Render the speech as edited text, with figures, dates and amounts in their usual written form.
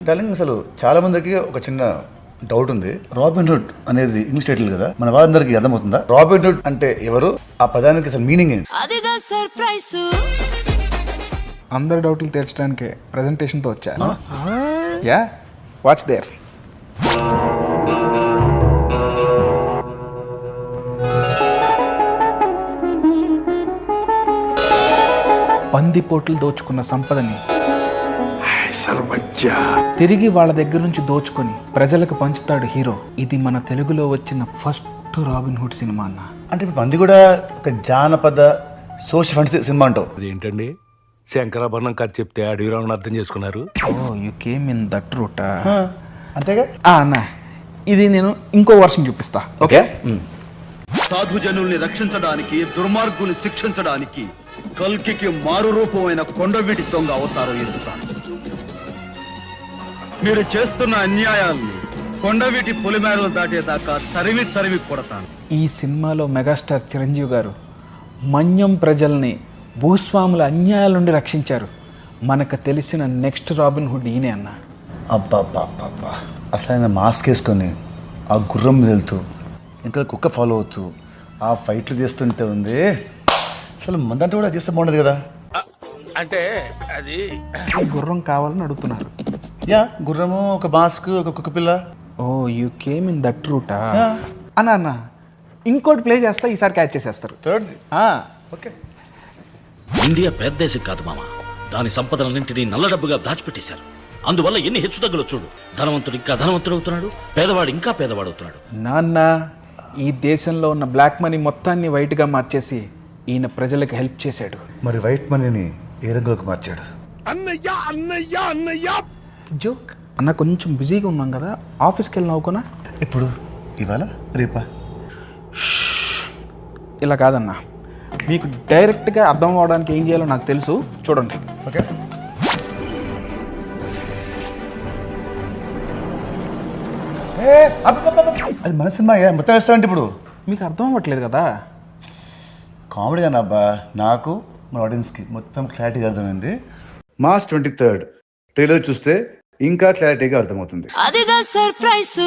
Darling అసలు చాలా మందికి ఒక చిన్న డౌట్ ఉంది. రాబిన్హుడ్ అనేది ఇంగ్లీష్ టైటిల్ కదా, మన వాళ్ళందరికీ అర్థమవుతుందా? రాబిన్హుడ్ అంటే ఎవరు, ఆ పదానికి అసలు మీనింగ్ ఏంటి? అందరి డౌట్లు తీర్చడానికి ప్రెజెంటేషన్తో వచ్చా. Yeah what's there. పందిపోట్లు దోచుకున్న సంపదని తిరిగి వాళ్ళ దగ్గర నుంచి దోచుకొని ప్రజలకు పంచుతాడు హీరో. ఇది మన తెలుగులో వచ్చిన ఫస్ట్ రాబిన్హుడ్ సినిమా అన్న. అంటే ఇప్పుడు మంది కూడా ఒక జానపద సోషల్ ఫండ్స్ సినిమా అంటావు. అదేంటండి శంకరాభరణం కథ చెప్తే అడవిరావుని అర్థం చేసుకున్నారు. Oh you came in that route. అంతేగా అన్న, ఇది నేను ఇంకో వర్షం చూపిస్తా. ఓకే. సాధుజనుల్ని రక్షించడానికి, దుర్మార్గుల్ని శిక్షించడానికి కల్కికి మారు రూపమైన కొండవీటి దొంగ అవతారం ఎత్తుతాను. మీరు చేస్తున్న అన్యాయాల్ని కొండవీటి పొలిమేరలు దాటేదాకా తరిమి తరిమి కొడతాను. ఈ సినిమాలో మెగాస్టార్ చిరంజీవి గారు మన్యం ప్రజల్ని భూస్వాముల అన్యాయాల నుండి రక్షించారు. మనకు తెలిసిన నెక్స్ట్ రాబిన్హుడ్ ఈయనే అన్న. అబ్బా అసలు ఆయన మాస్క్ వేసుకొని ఆ గుర్రం మీద వెళ్తూ ఇంకా కుక్క ఫాలో అవుతూ ఆ ఫైట్లు చేస్తుంటే ఉంది. అసలు మందంటే కూడా చేస్తే బాగుండదు కదా. అంటే అది గుర్రం కావాలని అడుగుతున్నారు. యా, గుర్రము, ఒక మాస్క్, ఒక కుక్క పిల్ల. ఓ యూ కేమ్ ఇన్ దట్ రూటా అన్న. ఇంకోటి ప్లే చేస్తా, ఈసారి క్యాచ్ చేసేస్తారు. థర్డ్ది. ఓకే. ఇండియా పెద్ద దేశం కాదు మామ. దాని సంపదలన్నింటినీ నల్ల డబ్బుగా దాచిపెట్టేశారు. అందువల్ల ఎన్ని హెచ్చుతగ్గులు చూడు. ధనవంతుడు ఇంకా ధనవంతుడు అవుతున్నాడు, పేదవాడు ఇంకా పేదవాడు అవుతున్నాడు. నాన్న, ఈ దేశంలో ఉన్న బ్లాక్ మనీ మొత్తాన్ని వైట్గా మార్చేసి ఈయన ప్రజలకు హెల్ప్ చేశాడు. మరి వైట్ మనీని ఏ రంగులోకి మార్చాడు? అన్నయ్య అన్నయ్య అన్నయ్య. జోక్ అన్న, కొంచెం బిజీగా ఉన్నాం కదా, ఆఫీస్కి వెళ్ళి నవ్వుకున్నా. ఇప్పుడు ఇవాళ రేపా? ఇలా కాదన్నా, మీకు డైరెక్ట్గా అర్థం అవడానికి ఏం చేయాలో నాకు తెలుసు, చూడండి. ఓకే. అది మన సినిమా మొత్తం వేస్తామంటే ఇప్పుడు మీకు అర్థం అవ్వట్లేదు కదా. కామెడీ కానీ అబ్బా, నాకు మన ఆడియన్స్కి మొత్తం క్లారిటీగా అర్థమైంది. మార్చ్ 23 ట్రైలర్ చూస్తే ఇంకా క్లారిటీగా అర్థమవుతుంది. అదిదా సర్ప్రైజ్.